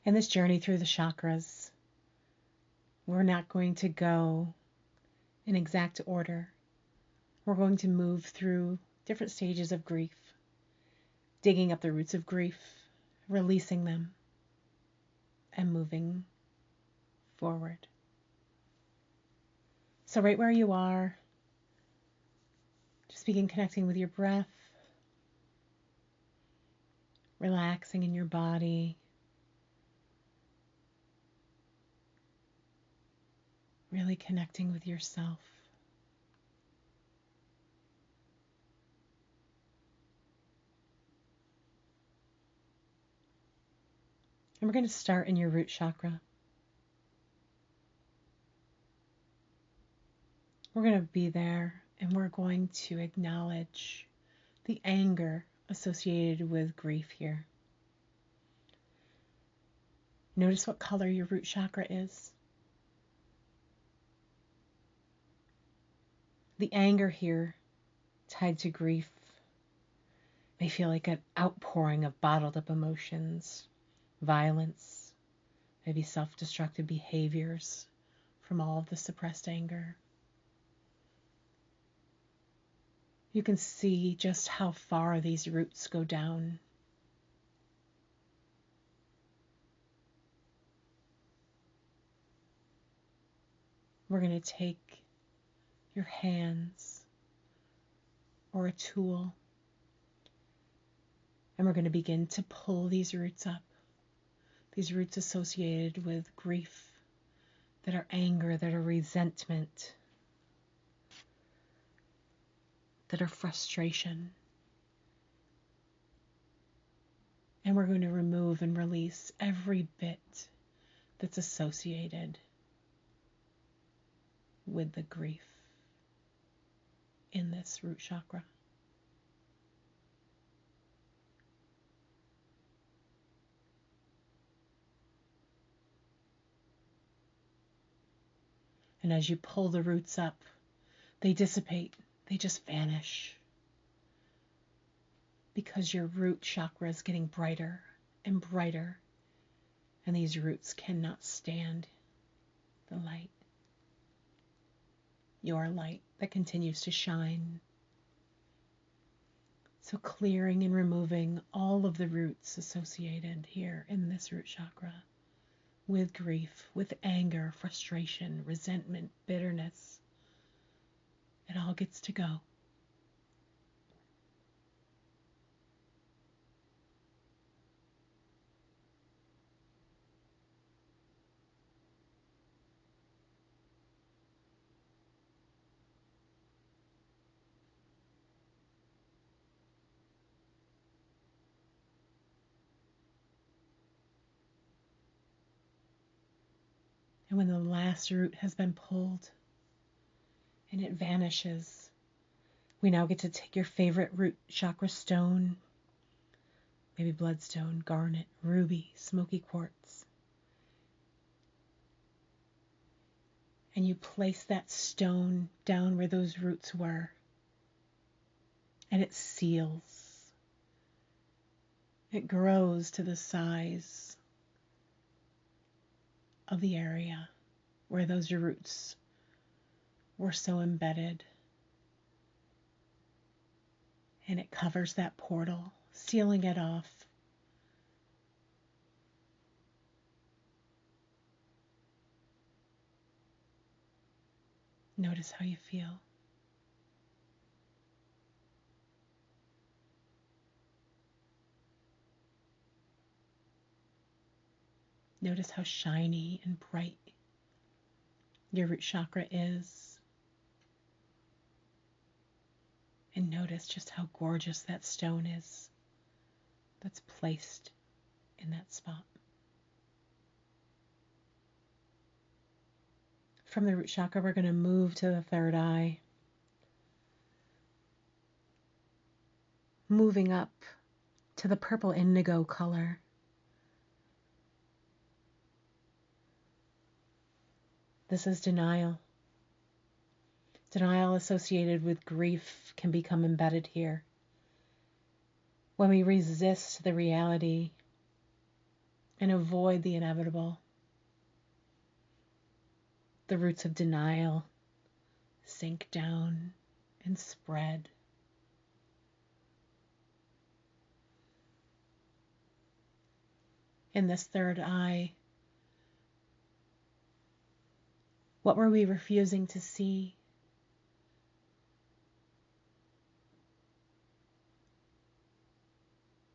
In this journey through the chakras, we're not going to go in exact order. We're going to move through different stages of grief, digging up the roots of grief, releasing them, and moving forward. So right where you are, just begin connecting with your breath, relaxing in your body, really connecting with yourself. And we're going to start in your root chakra. We're going to be there and we're going to acknowledge the anger associated with grief here. Notice what color your root chakra is. The anger here, tied to grief, may feel like an outpouring of bottled up emotions, violence, maybe self-destructive behaviors from all of the suppressed anger. You can see just how far these roots go down. We're going to take your hands or a tool and we're going to begin to pull these roots up. These roots associated with grief, that are anger, that are resentment, that are frustration. And we're going to remove and release every bit that's associated with the grief in this root chakra. And as you pull the roots up, they dissipate, they just vanish. Because your root chakra is getting brighter and brighter, and these roots cannot stand the light. Your light that continues to shine. So clearing and removing all of the roots associated here in this root chakra with grief, with anger, frustration, resentment, bitterness. It all gets to go. And when the last root has been pulled and it vanishes, we now get to take your favorite root chakra stone, maybe bloodstone, garnet, ruby, smoky quartz, and you place that stone down where those roots were, and it seals. It grows to the size of the area where those roots were so embedded. And it covers that portal, sealing it off. Notice how you feel. Notice how shiny and bright your root chakra is. And notice just how gorgeous that stone is that's placed in that spot. From the root chakra, we're going to move to the third eye. Moving up to the purple indigo color. This is denial. Denial associated with grief can become embedded here. When we resist the reality and avoid the inevitable. The roots of denial sink down and spread. In this third eye, what were we refusing to see?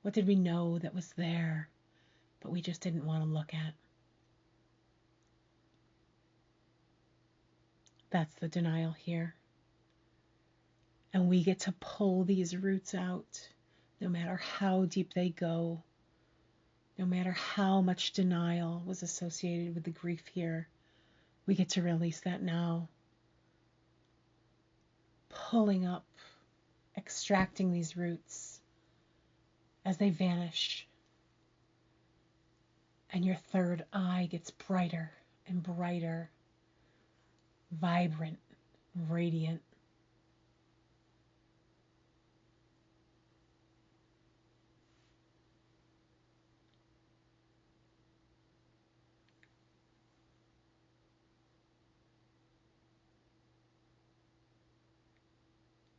What did we know that was there, but we just didn't want to look at? That's the denial here. And we get to pull these roots out, no matter how deep they go, no matter how much denial was associated with the grief here. We get to release that now. Pulling up, extracting these roots as they vanish. And your third eye gets brighter and brighter, vibrant, radiant.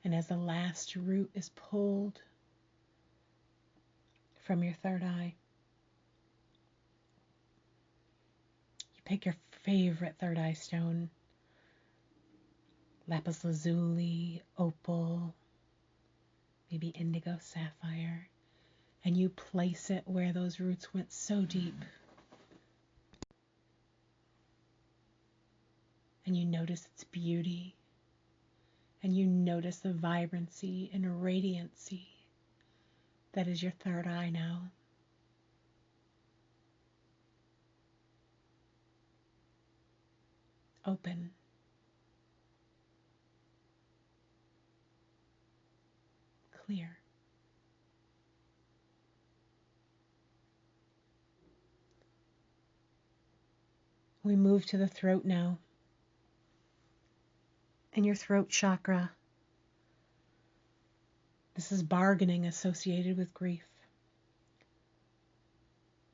And as the last root is pulled from your third eye, you pick your favorite third eye stone, lapis lazuli, opal, maybe indigo sapphire, and you place it where those roots went so deep. And you notice its beauty, and you notice the vibrancy and radiancy that is your third eye now. Open. Clear. We move to the throat now. And your throat chakra. This is bargaining associated with grief.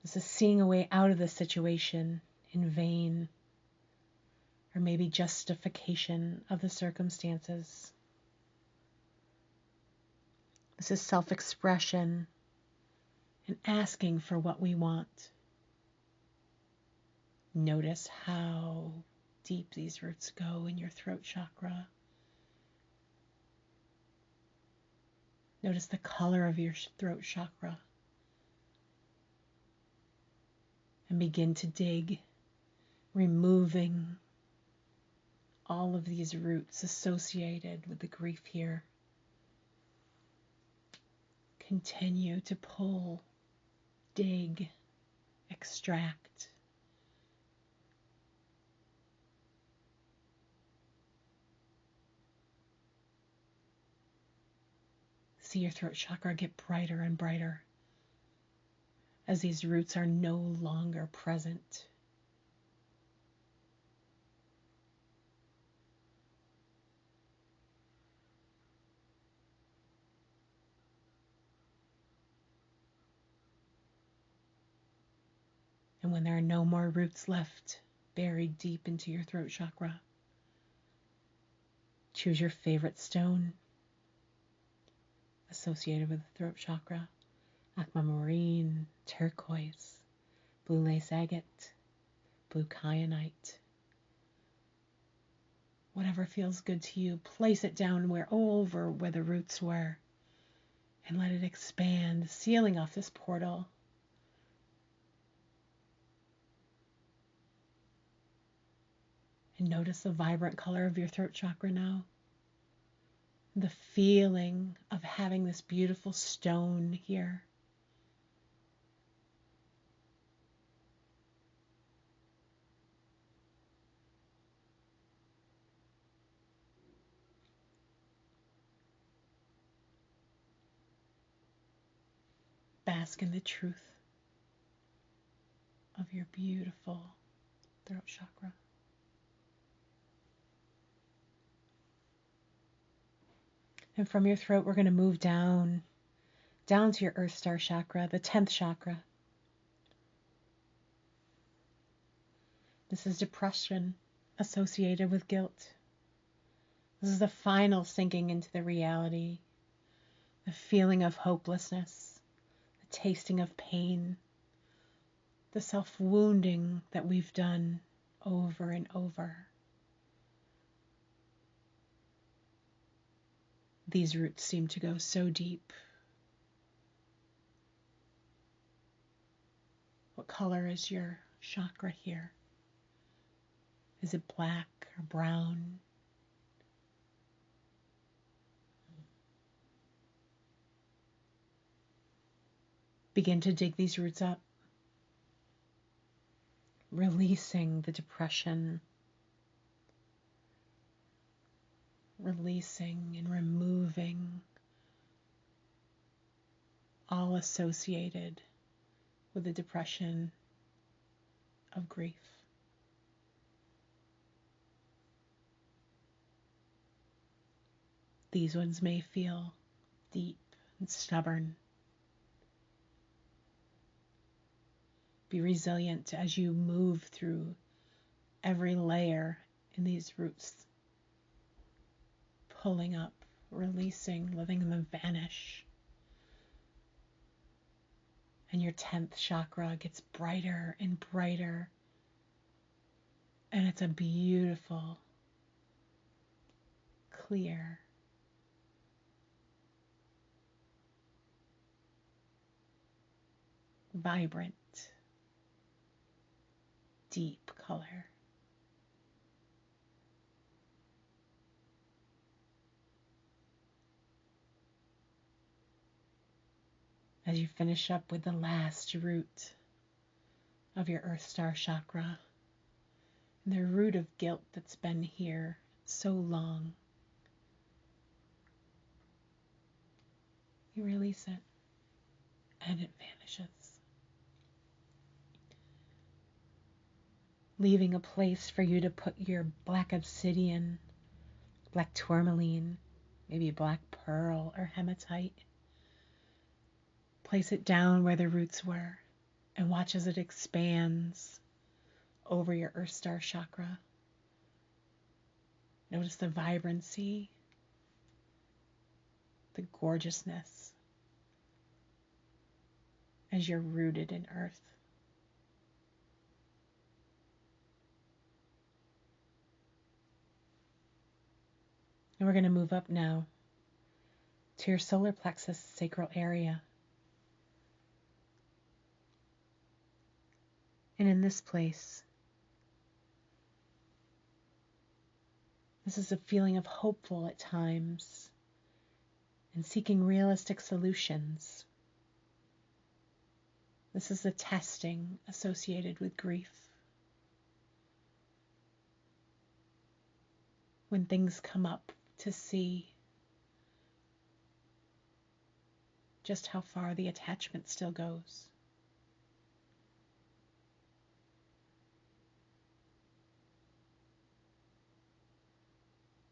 This is seeing a way out of the situation in vain, or maybe justification of the circumstances. This is self-expression and asking for what we want. Notice how deep these roots go in your throat chakra. Notice the color of your throat chakra. And begin to dig, removing all of these roots associated with the grief here. Continue to pull, dig, extract. See your throat chakra get brighter and brighter as these roots are no longer present. And when there are no more roots left buried deep into your throat chakra, choose your favorite stone associated with the throat chakra. Aquamarine, turquoise, blue lace agate, blue kyanite. Whatever feels good to you, place it down over where the roots were and let it expand, sealing off this portal. And notice the vibrant color of your throat chakra now. The feeling of having this beautiful stone here. Bask in the truth of your beautiful throat chakra. And from your throat, we're going to move down to your Earth Star chakra, the 10th chakra. This is depression associated with guilt. This is the final sinking into the reality, the feeling of hopelessness, the tasting of pain, the self-wounding that we've done over and over. These roots seem to go so deep. What color is your chakra here? Is it black or brown? Begin to dig these roots up, releasing the depression, releasing and removing all associated with the depression of grief. These ones may feel deep and stubborn. Be resilient as you move through every layer in these roots, pulling up, releasing, letting them vanish. And your 10th chakra gets brighter and brighter. And it's a beautiful, clear, vibrant, deep color. As you finish up with the last root of your Earth Star chakra, and the root of guilt that's been here so long, you release it and it vanishes, leaving a place for you to put your black obsidian, black tourmaline, maybe black pearl or hematite. Place it down where the roots were and watch as it expands over your Earth Star chakra. Notice the vibrancy, the gorgeousness as you're rooted in Earth. And we're going to move up now to your solar plexus sacral area. And in this place, this is a feeling of hopeful at times and seeking realistic solutions. This is the testing associated with grief. When things come up to see just how far the attachment still goes.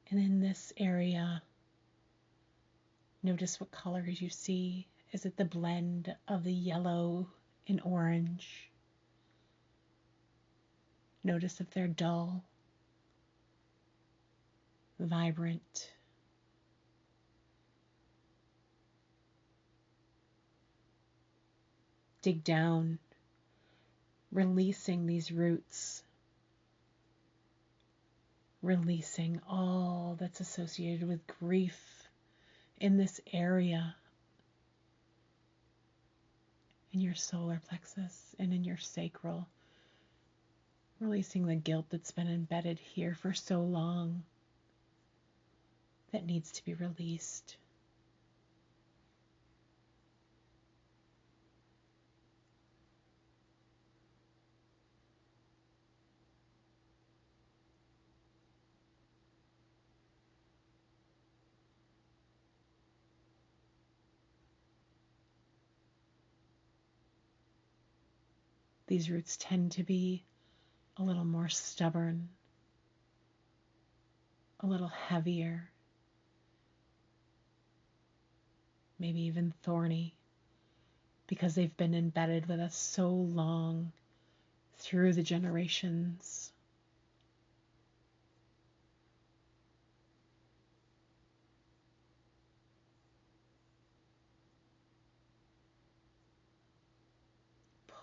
And in this area, notice what colors you see. Is it the blend of the yellow and orange? Notice if they're dull, vibrant. Dig down, releasing these roots, releasing all that's associated with grief in this area, in your solar plexus and in your sacral, releasing the guilt that's been embedded here for so long that needs to be released. These roots tend to be a little more stubborn, a little heavier, maybe even thorny, because they've been embedded with us so long through the generations.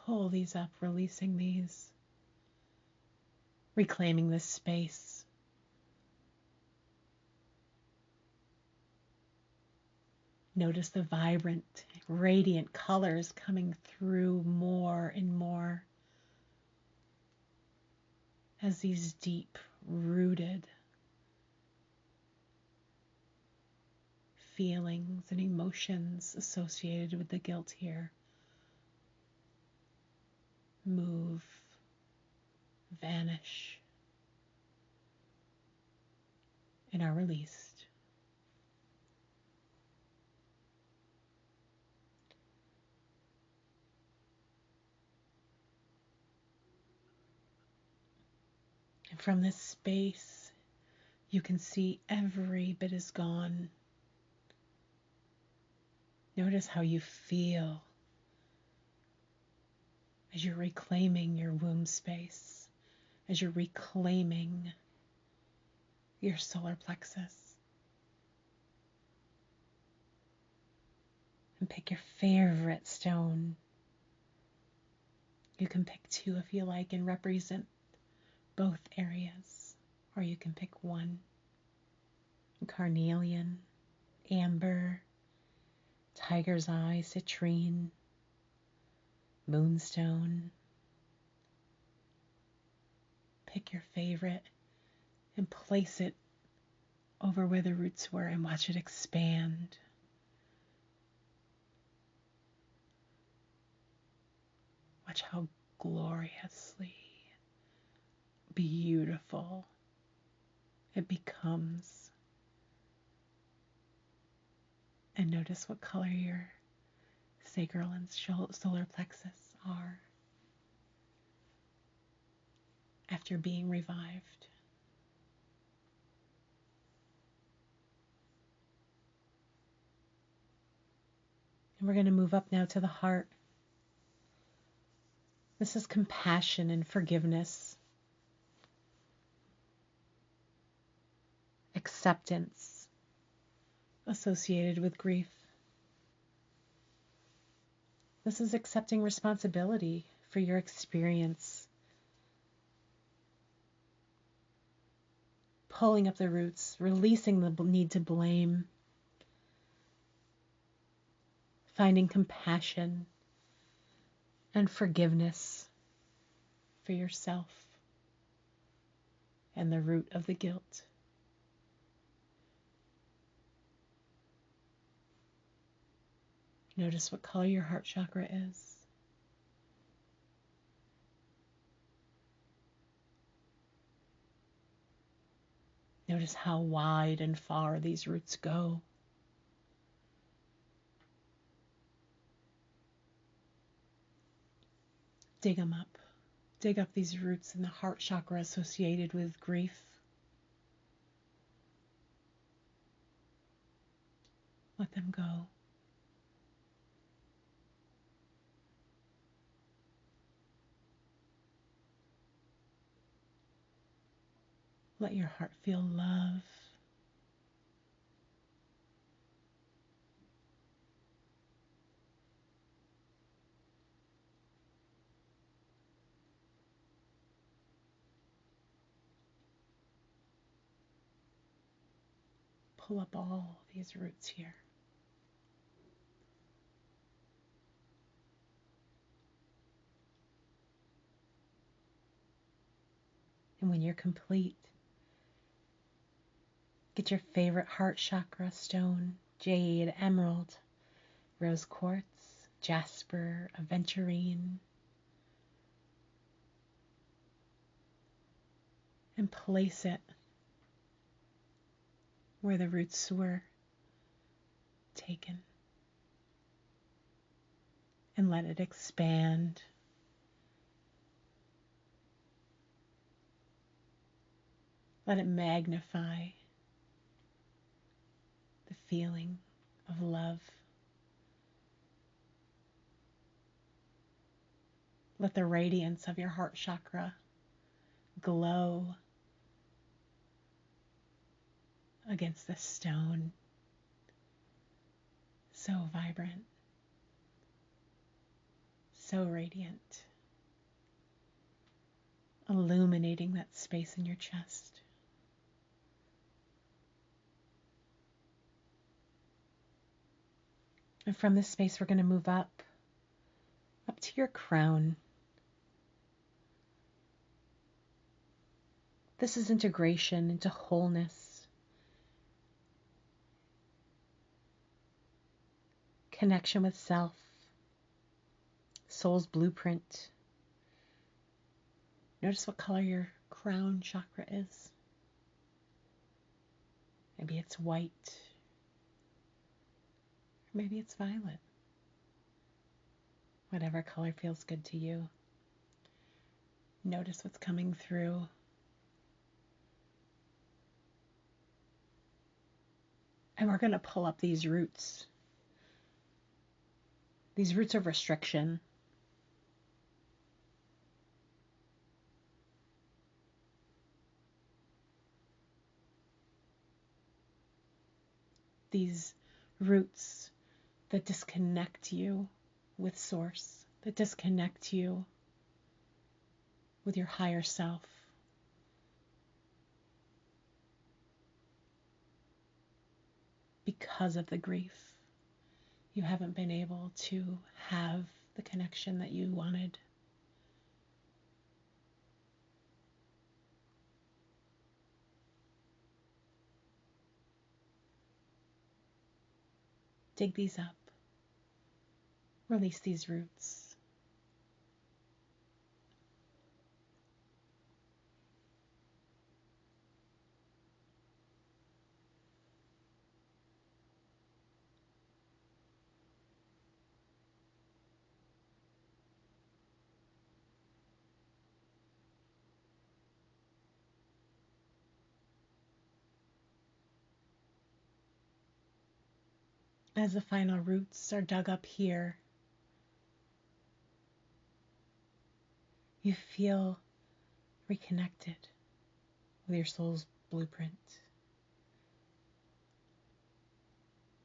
Pull these up, releasing these, reclaiming this space. Notice the vibrant, radiant colors coming through more and more as these deep rooted feelings and emotions associated with the guilt here move, vanish, and are released. And from this space, you can see every bit is gone. Notice how you feel as you're reclaiming your womb space, as you're reclaiming your solar plexus. And pick your favorite stone. You can pick 2 if you like and represent both areas, or you can pick one. Carnelian, amber, tiger's eye, citrine, moonstone. Pick your favorite and place it over where the roots were and watch it expand. Watch how gloriously beautiful it becomes. And notice what color your sacral and solar plexus are after being revived. And we're going to move up now to the heart. This is compassion and forgiveness, acceptance associated with grief. This is accepting responsibility for your experience, pulling up the roots, releasing the need to blame, finding compassion and forgiveness for yourself and the root of the guilt. Notice what color your heart chakra is. Notice how wide and far these roots go. Dig them up. Dig up these roots in the heart chakra associated with grief. Let them go. Let your heart feel love. Pull up all these roots here. And when you're complete, get your favorite heart chakra stone, jade, emerald, rose quartz, jasper, aventurine, and place it where the roots were taken. And let it expand. Let it magnify the feeling of love. Let the radiance of your heart chakra glow against the stone. So vibrant, so radiant, illuminating that space in your chest. And from this space, we're going to move up to your crown. This is integration into wholeness, connection with self, soul's blueprint. Notice what color your crown chakra is. Maybe it's white, or maybe it's violet. Whatever color feels good to you. Notice what's coming through. And we're going to pull up these roots of restriction. These roots that disconnect you with Source, that disconnect you with your higher self. Because of the grief, you haven't been able to have the connection that you wanted. Dig these up. Release these roots. As the final roots are dug up here, you feel reconnected with your soul's blueprint.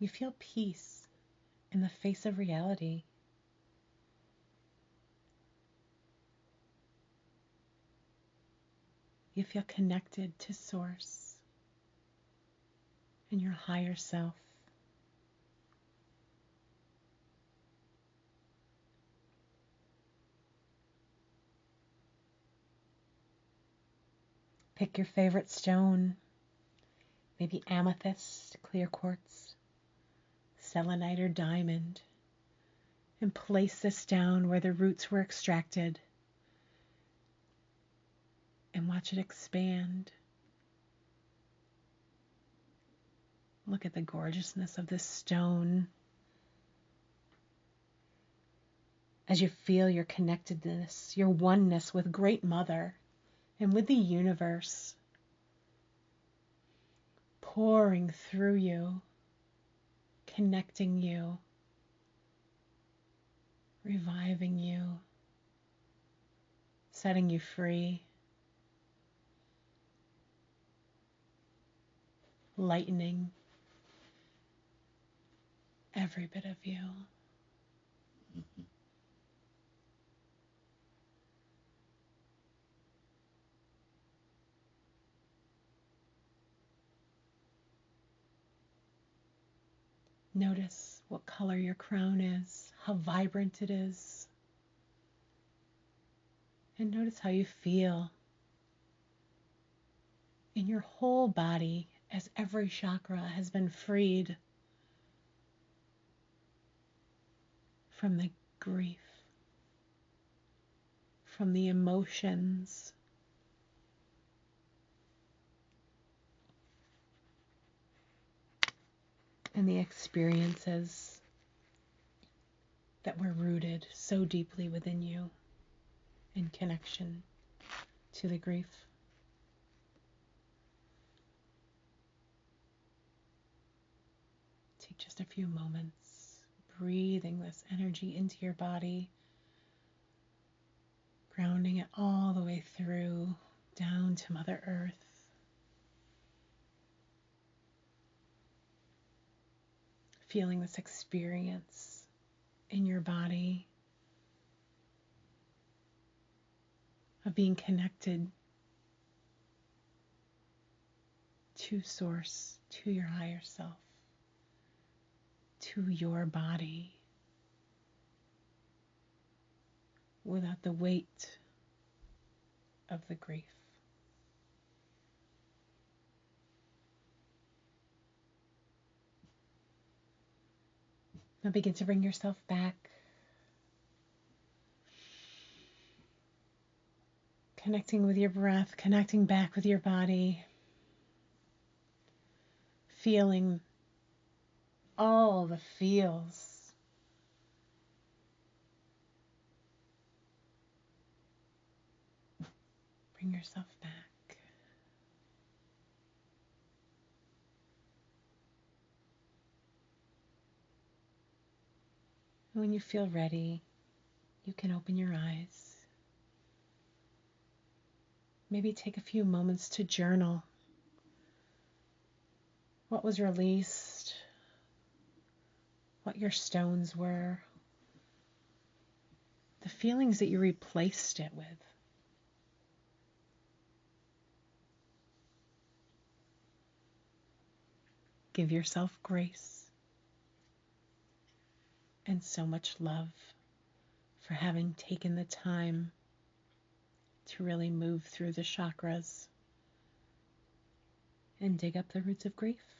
You feel peace in the face of reality. You feel connected to Source and your higher self. Pick your favorite stone, maybe amethyst, clear quartz, selenite, or diamond, and place this down where the roots were extracted and watch it expand. Look at the gorgeousness of this stone. As you feel your connectedness, your oneness with Great Mother and with the universe pouring through you, connecting you, reviving you, setting you free, lightening every bit of you. Notice what color your crown is, how vibrant it is. And notice how you feel in your whole body as every chakra has been freed from the grief, from the emotions, and the experiences that were rooted so deeply within you in connection to the grief. Take just a few moments breathing this energy into your body, grounding it all the way through, down to Mother Earth. Feeling this experience in your body of being connected to Source, to your higher self, to your body, without the weight of the grief. Now begin to bring yourself back, connecting with your breath, connecting back with your body, feeling all the feels. Bring yourself back. And when you feel ready, you can open your eyes. Maybe take a few moments to journal what was released, what your stones were, the feelings that you replaced it with. Give yourself grace and so much love for having taken the time to really move through the chakras and dig up the roots of grief.